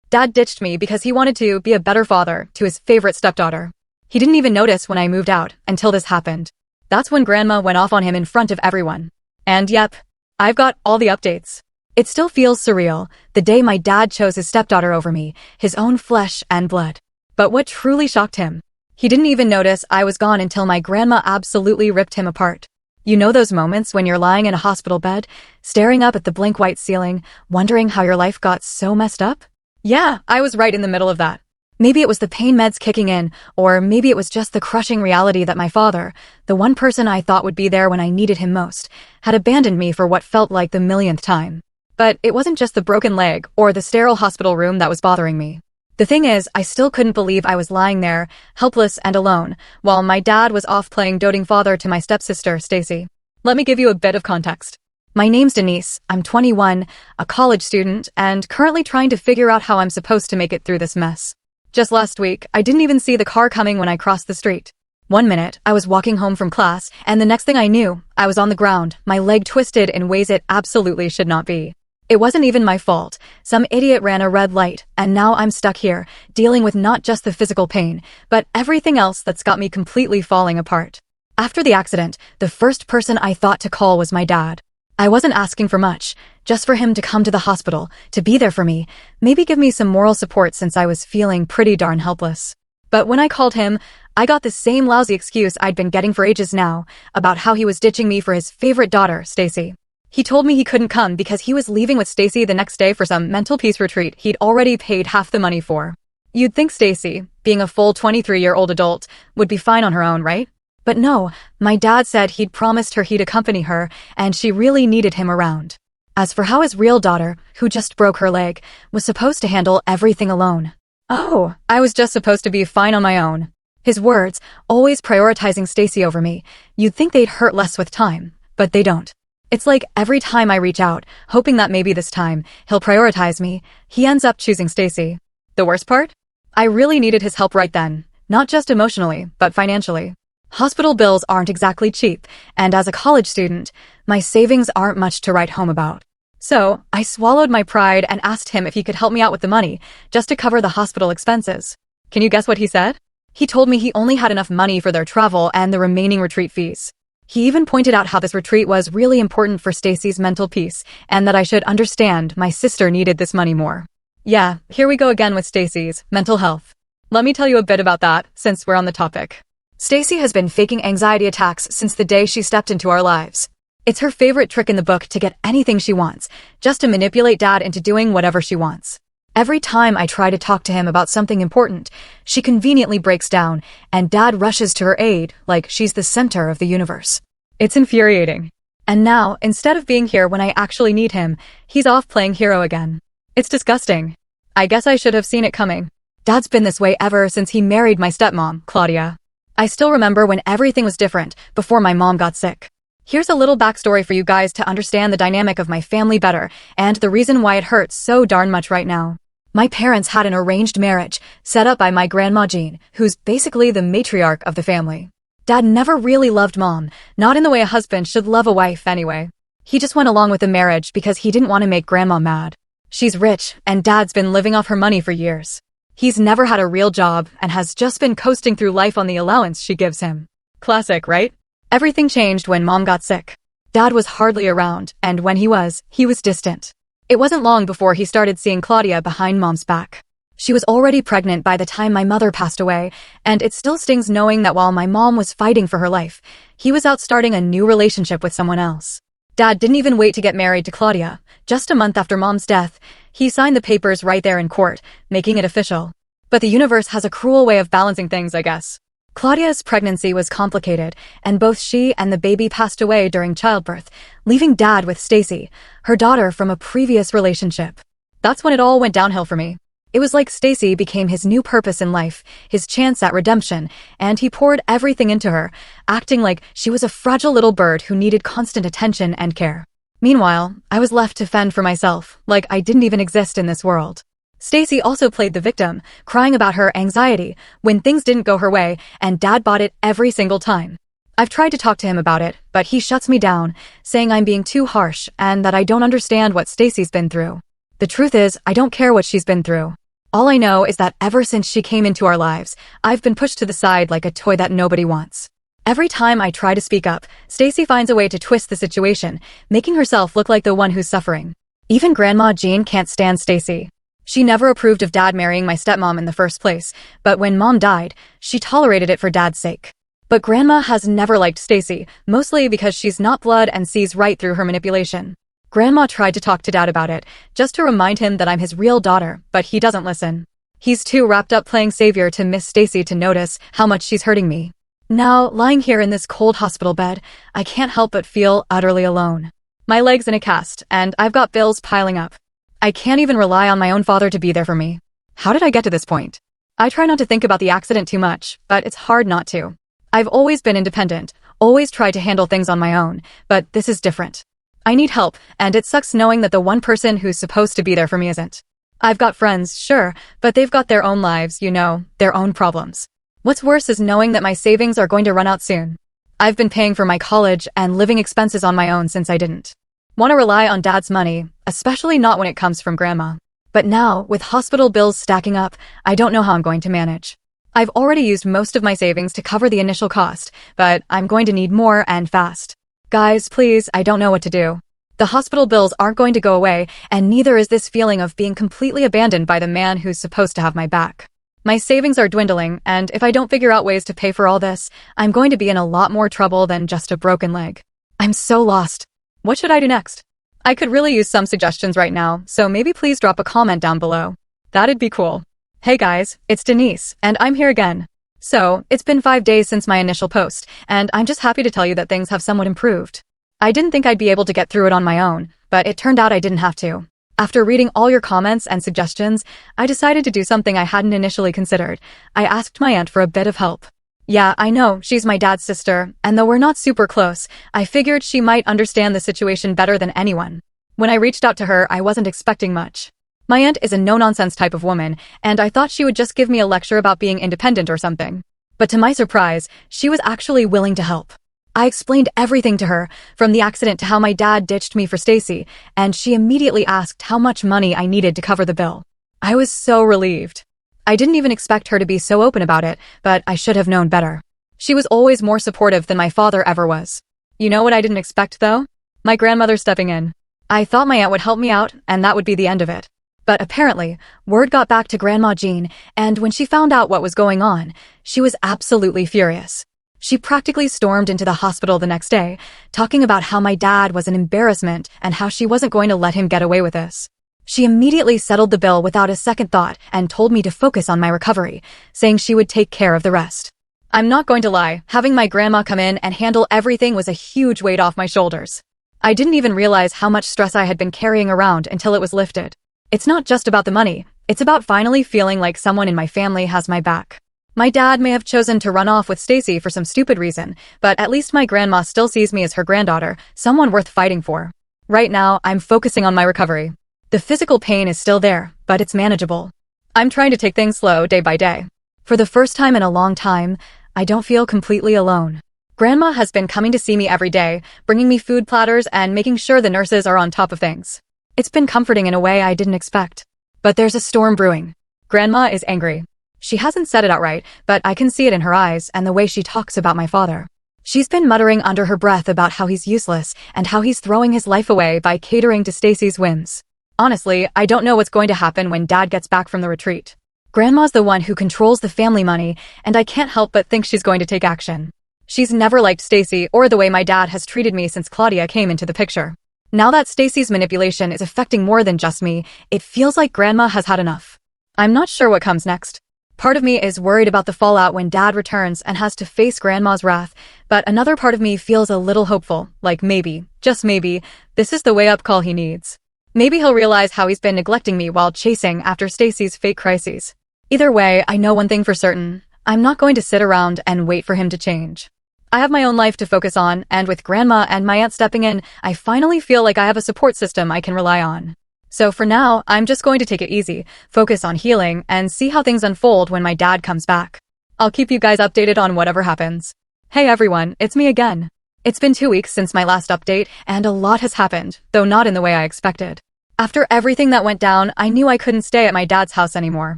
Dad ditched me because he wanted to be a better father to his favorite stepdaughter. He didn't even notice when I moved out until this happened. That's when Grandma went off on him in front of everyone. And yep, I've got all the updates. It still feels surreal, the day my dad chose his stepdaughter over me, his own flesh and blood. But what truly shocked him? He didn't even notice I was gone until my grandma absolutely ripped him apart. You know those moments when you're lying in a hospital bed, staring up at the blank white ceiling, wondering how your life got so messed up? Yeah, I was right in the middle of that. Maybe it was the pain meds kicking in, or maybe it was just the crushing reality that my father, the one person I thought would be there when I needed him most, had abandoned me for what felt like the millionth time. But it wasn't just the broken leg or the sterile hospital room that was bothering me. The thing is, I still couldn't believe I was lying there, helpless and alone, while my dad was off playing doting father to my stepsister, Stacy. Let me give you a bit of context. My name's Denise, I'm 21, a college student, and currently trying to figure out how I'm supposed to make it through this mess. Just last week, I didn't even see the car coming when I crossed the street. One minute, I was walking home from class, and the next thing I knew, I was on the ground, my leg twisted in ways it absolutely should not be. It wasn't even my fault. Some idiot ran a red light, and now I'm stuck here, dealing with not just the physical pain, but everything else that's got me completely falling apart. After the accident, the first person I thought to call was my dad. I wasn't asking for much, just for him to come to the hospital, to be there for me, maybe give me some moral support since I was feeling pretty darn helpless. But when I called him, I got the same lousy excuse I'd been getting for ages now, about how he was ditching me for his favorite daughter, Stacy. He told me he couldn't come because he was leaving with Stacy the next day for some mental peace retreat he'd already paid half the money for. You'd think Stacy, being a full 23-year-old adult, would be fine on her own, right? But no, my dad said he'd promised her he'd accompany her, and she really needed him around. As for how his real daughter, who just broke her leg, was supposed to handle everything alone. Oh, I was just supposed to be fine on my own. His words, always prioritizing Stacy over me, you'd think they'd hurt less with time, but they don't. It's like every time I reach out, hoping that maybe this time, he'll prioritize me, he ends up choosing Stacy. The worst part? I really needed his help right then, not just emotionally, but financially. Hospital bills aren't exactly cheap, and as a college student, my savings aren't much to write home about. So, I swallowed my pride and asked him if he could help me out with the money, just to cover the hospital expenses. Can you guess what he said? He told me he only had enough money for their travel and the remaining retreat fees. He even pointed out how this retreat was really important for Stacy's mental peace, and that I should understand my sister needed this money more. Yeah, here we go again with Stacy's mental health. Let me tell you a bit about that, since we're on the topic. Stacy has been faking anxiety attacks since the day she stepped into our lives. It's her favorite trick in the book to get anything she wants, just to manipulate Dad into doing whatever she wants. Every time I try to talk to him about something important, she conveniently breaks down, and Dad rushes to her aid like she's the center of the universe. It's infuriating. And now, instead of being here when I actually need him, he's off playing hero again. It's disgusting. I guess I should have seen it coming. Dad's been this way ever since he married my stepmom, Claudia. I still remember when everything was different, before my mom got sick. Here's a little backstory for you guys to understand the dynamic of my family better, and the reason why it hurts so darn much right now. My parents had an arranged marriage, set up by my grandma Jean, who's basically the matriarch of the family. Dad never really loved Mom, not in the way a husband should love a wife anyway. He just went along with the marriage because he didn't want to make Grandma mad. She's rich, and Dad's been living off her money for years. He's never had a real job and has just been coasting through life on the allowance she gives him. Classic, right? Everything changed when Mom got sick. Dad was hardly around, and when he was distant. It wasn't long before he started seeing Claudia behind Mom's back. She was already pregnant by the time my mother passed away, and it still stings knowing that while my mom was fighting for her life, he was out starting a new relationship with someone else. Dad didn't even wait to get married to Claudia. Just a month after Mom's death, he signed the papers right there in court, making it official. But the universe has a cruel way of balancing things, I guess. Claudia's pregnancy was complicated, and both she and the baby passed away during childbirth, leaving Dad with Stacy, her daughter from a previous relationship. That's when it all went downhill for me. It was like Stacy became his new purpose in life, his chance at redemption, and he poured everything into her, acting like she was a fragile little bird who needed constant attention and care. Meanwhile, I was left to fend for myself, like I didn't even exist in this world. Stacy also played the victim, crying about her anxiety when things didn't go her way, and Dad bought it every single time. I've tried to talk to him about it, but he shuts me down, saying I'm being too harsh and that I don't understand what Stacy's been through. The truth is, I don't care what she's been through. All I know is that ever since she came into our lives, I've been pushed to the side like a toy that nobody wants. Every time I try to speak up, Stacy finds a way to twist the situation, making herself look like the one who's suffering. Even Grandma Jean can't stand Stacy. She never approved of Dad marrying my stepmom in the first place, but when Mom died, she tolerated it for Dad's sake. But Grandma has never liked Stacy, mostly because she's not blood and sees right through her manipulation. Grandma tried to talk to Dad about it, just to remind him that I'm his real daughter, but he doesn't listen. He's too wrapped up playing savior to miss Stacy to notice how much she's hurting me. Now, lying here in this cold hospital bed, I can't help but feel utterly alone. My leg's in a cast, and I've got bills piling up. I can't even rely on my own father to be there for me. How did I get to this point? I try not to think about the accident too much, but it's hard not to. I've always been independent, always tried to handle things on my own, but this is different. I need help, and it sucks knowing that the one person who's supposed to be there for me isn't. I've got friends, sure, but they've got their own lives, their own problems. What's worse is knowing that my savings are going to run out soon. I've been paying for my college and living expenses on my own since I didn't want to rely on Dad's money, especially not when it comes from Grandma. But now, with hospital bills stacking up, I don't know how I'm going to manage. I've already used most of my savings to cover the initial cost, but I'm going to need more and fast. Guys, please, I don't know what to do. The hospital bills aren't going to go away, and neither is this feeling of being completely abandoned by the man who's supposed to have my back. My savings are dwindling, and if I don't figure out ways to pay for all this, I'm going to be in a lot more trouble than just a broken leg. I'm so lost. What should I do next? I could really use some suggestions right now, so maybe please drop a comment down below. That'd be cool. Hey guys, it's Denise, and I'm here again. So, it's been 5 days since my initial post, and I'm just happy to tell you that things have somewhat improved. I didn't think I'd be able to get through it on my own, but it turned out I didn't have to. After reading all your comments and suggestions, I decided to do something I hadn't initially considered. I asked my aunt for a bit of help. Yeah, I know, she's my dad's sister, and though we're not super close, I figured she might understand the situation better than anyone. When I reached out to her, I wasn't expecting much. My aunt is a no-nonsense type of woman, and I thought she would just give me a lecture about being independent or something. But to my surprise, she was actually willing to help. I explained everything to her, from the accident to how my dad ditched me for Stacy, and she immediately asked how much money I needed to cover the bill. I was so relieved. I didn't even expect her to be so open about it, but I should have known better. She was always more supportive than my father ever was. You know what I didn't expect, though? My grandmother stepping in. I thought my aunt would help me out, and that would be the end of it. But apparently, word got back to Grandma Jean, and when she found out what was going on, she was absolutely furious. She practically stormed into the hospital the next day, talking about how my dad was an embarrassment and how she wasn't going to let him get away with this. She immediately settled the bill without a second thought and told me to focus on my recovery, saying she would take care of the rest. I'm not going to lie, having my grandma come in and handle everything was a huge weight off my shoulders. I didn't even realize how much stress I had been carrying around until it was lifted. It's not just about the money, it's about finally feeling like someone in my family has my back. My dad may have chosen to run off with Stacy for some stupid reason, but at least my grandma still sees me as her granddaughter, someone worth fighting for. Right now, I'm focusing on my recovery. The physical pain is still there, but it's manageable. I'm trying to take things slow day by day. For the first time in a long time, I don't feel completely alone. Grandma has been coming to see me every day, bringing me food platters and making sure the nurses are on top of things. It's been comforting in a way I didn't expect. But there's a storm brewing. Grandma is angry. She hasn't said it outright, but I can see it in her eyes and the way she talks about my father. She's been muttering under her breath about how he's useless and how he's throwing his life away by catering to Stacy's whims. Honestly, I don't know what's going to happen when Dad gets back from the retreat. Grandma's the one who controls the family money, and I can't help but think she's going to take action. She's never liked Stacy or the way my dad has treated me since Claudia came into the picture. Now that Stacy's manipulation is affecting more than just me, it feels like Grandma has had enough. I'm not sure what comes next. Part of me is worried about the fallout when Dad returns and has to face Grandma's wrath, but another part of me feels a little hopeful, like maybe, just maybe, this is the wake-up call he needs. Maybe he'll realize how he's been neglecting me while chasing after Stacy's fake crises. Either way, I know one thing for certain. I'm not going to sit around and wait for him to change. I have my own life to focus on, and with Grandma and my aunt stepping in, I finally feel like I have a support system I can rely on. So for now, I'm just going to take it easy, focus on healing, and see how things unfold when my dad comes back. I'll keep you guys updated on whatever happens. Hey everyone, it's me again. It's been 2 weeks since my last update, and a lot has happened, though not in the way I expected. After everything that went down, I knew I couldn't stay at my dad's house anymore.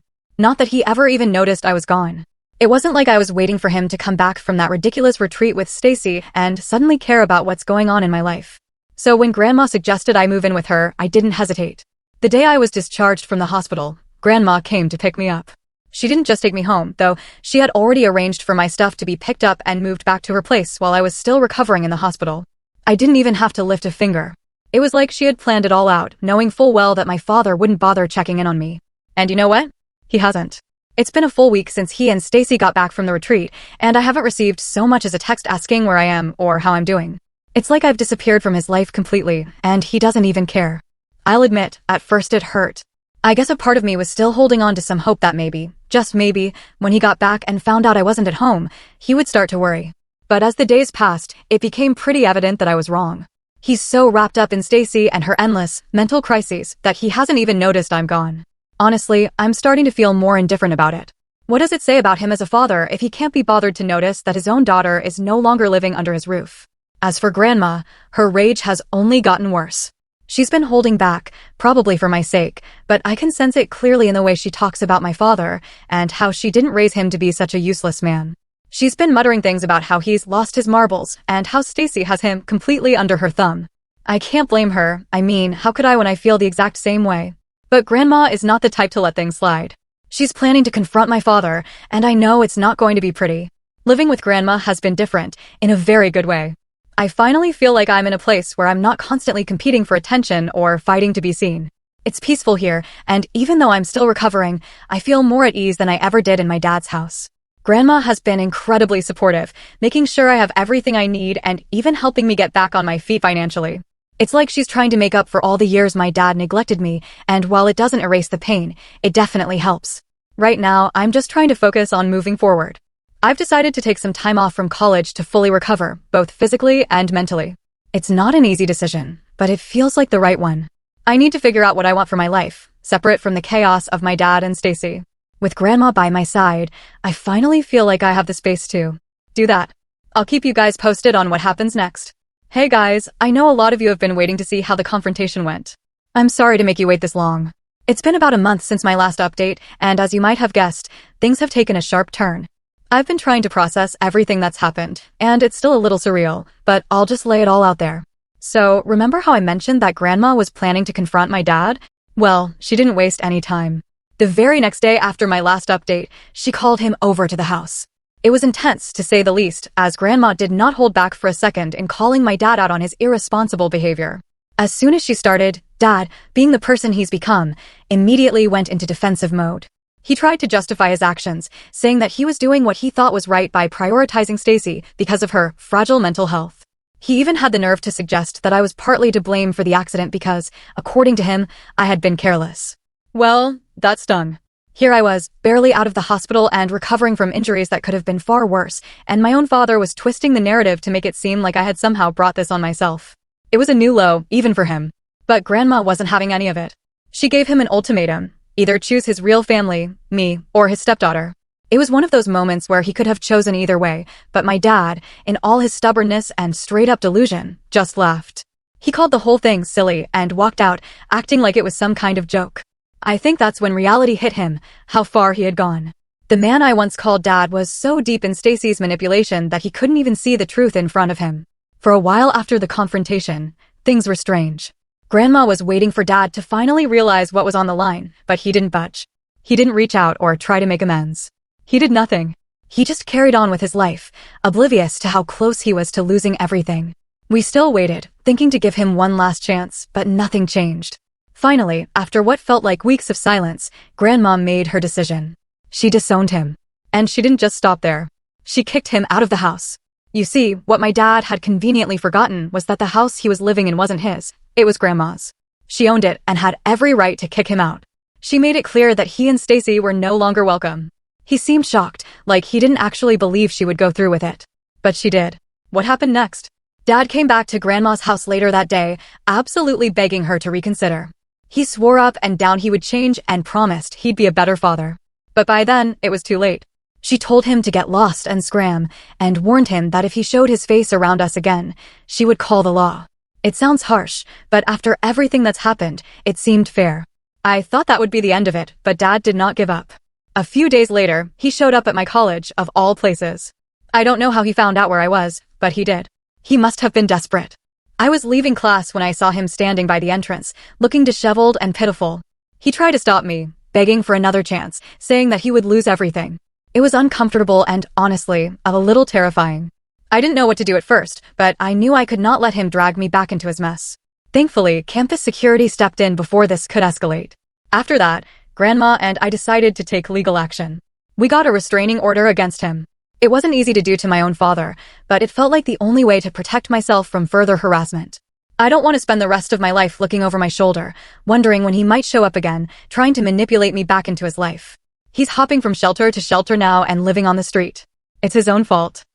Not that he ever even noticed I was gone. It wasn't like I was waiting for him to come back from that ridiculous retreat with Stacy and suddenly care about what's going on in my life. So when Grandma suggested I move in with her, I didn't hesitate. The day I was discharged from the hospital, Grandma came to pick me up. She didn't just take me home, though. She had already arranged for my stuff to be picked up and moved back to her place while I was still recovering in the hospital. I didn't even have to lift a finger. It was like she had planned it all out, knowing full well that my father wouldn't bother checking in on me. And you know what? He hasn't. It's been a full week since he and Stacy got back from the retreat, and I haven't received so much as a text asking where I am or how I'm doing. It's like I've disappeared from his life completely, and he doesn't even care. I'll admit, at first it hurt. I guess a part of me was still holding on to some hope that maybe, just maybe, when he got back and found out I wasn't at home, he would start to worry. But as the days passed, it became pretty evident that I was wrong. He's so wrapped up in Stacy and her endless mental crises that he hasn't even noticed I'm gone. Honestly, I'm starting to feel more indifferent about it. What does it say about him as a father if he can't be bothered to notice that his own daughter is no longer living under his roof? As for Grandma, her rage has only gotten worse. She's been holding back, probably for my sake, but I can sense it clearly in the way she talks about my father and how she didn't raise him to be such a useless man. She's been muttering things about how he's lost his marbles and how Stacy has him completely under her thumb. I can't blame her. I mean, how could I when I feel the exact same way? But Grandma is not the type to let things slide. She's planning to confront my father, and I know it's not going to be pretty. Living with Grandma has been different, in a very good way. I finally feel like I'm in a place where I'm not constantly competing for attention or fighting to be seen. It's peaceful here, and even though I'm still recovering, I feel more at ease than I ever did in my dad's house. Grandma has been incredibly supportive, making sure I have everything I need and even helping me get back on my feet financially. It's like she's trying to make up for all the years my dad neglected me, and while it doesn't erase the pain, it definitely helps. Right now, I'm just trying to focus on moving forward. I've decided to take some time off from college to fully recover, both physically and mentally. It's not an easy decision, but it feels like the right one. I need to figure out what I want for my life, separate from the chaos of my dad and Stacy. With Grandma by my side, I finally feel like I have the space to do that. I'll keep you guys posted on what happens next. Hey guys, I know a lot of you have been waiting to see how the confrontation went. I'm sorry to make you wait this long. It's been about a month since my last update, and as you might have guessed, things have taken a sharp turn. I've been trying to process everything that's happened, and it's still a little surreal, but I'll just lay it all out there. So, remember how I mentioned that Grandma was planning to confront my dad? Well, she didn't waste any time. The very next day after my last update, she called him over to the house. It was intense, to say the least, as Grandma did not hold back for a second in calling my dad out on his irresponsible behavior. As soon as she started, Dad, being the person he's become, immediately went into defensive mode. He tried to justify his actions, saying that he was doing what he thought was right by prioritizing Stacy because of her fragile mental health. He even had the nerve to suggest that I was partly to blame for the accident because, according to him, I had been careless. Well, that stung. Here I was, barely out of the hospital and recovering from injuries that could have been far worse, and my own father was twisting the narrative to make it seem like I had somehow brought this on myself. It was a new low, even for him. But Grandma wasn't having any of it. She gave him an ultimatum: either choose his real family, me, or his stepdaughter. It was one of those moments where he could have chosen either way, but my dad, in all his stubbornness and straight-up delusion, just laughed. He called the whole thing silly and walked out, acting like it was some kind of joke. I think that's when reality hit him, how far he had gone. The man I once called Dad was so deep in Stacy's manipulation that he couldn't even see the truth in front of him. For a while after the confrontation, things were strange. Grandma was waiting for Dad to finally realize what was on the line, but he didn't budge. He didn't reach out or try to make amends. He did nothing. He just carried on with his life, oblivious to how close he was to losing everything. We still waited, thinking to give him one last chance, but nothing changed. Finally, after what felt like weeks of silence, Grandma made her decision. She disowned him. And she didn't just stop there. She kicked him out of the house. You see, what my dad had conveniently forgotten was that the house he was living in wasn't his, it was Grandma's. She owned it and had every right to kick him out. She made it clear that he and Stacy were no longer welcome. He seemed shocked, like he didn't actually believe she would go through with it. But she did. What happened next? Dad came back to Grandma's house later that day, absolutely begging her to reconsider. He swore up and down he would change and promised he'd be a better father. But by then, it was too late. She told him to get lost and scram, and warned him that if he showed his face around us again, she would call the law. It sounds harsh, but after everything that's happened, it seemed fair. I thought that would be the end of it, but Dad did not give up. A few days later, he showed up at my college, of all places. I don't know how he found out where I was, but he did. He must have been desperate. I was leaving class when I saw him standing by the entrance, looking disheveled and pitiful. He tried to stop me, begging for another chance, saying that he would lose everything. It was uncomfortable and, honestly, a little terrifying. I didn't know what to do at first, but I knew I could not let him drag me back into his mess. Thankfully, campus security stepped in before this could escalate. After that, Grandma and I decided to take legal action. We got a restraining order against him. It wasn't easy to do to my own father, but it felt like the only way to protect myself from further harassment. I don't want to spend the rest of my life looking over my shoulder, wondering when he might show up again, trying to manipulate me back into his life. He's hopping from shelter to shelter now and living on the street. It's his own fault.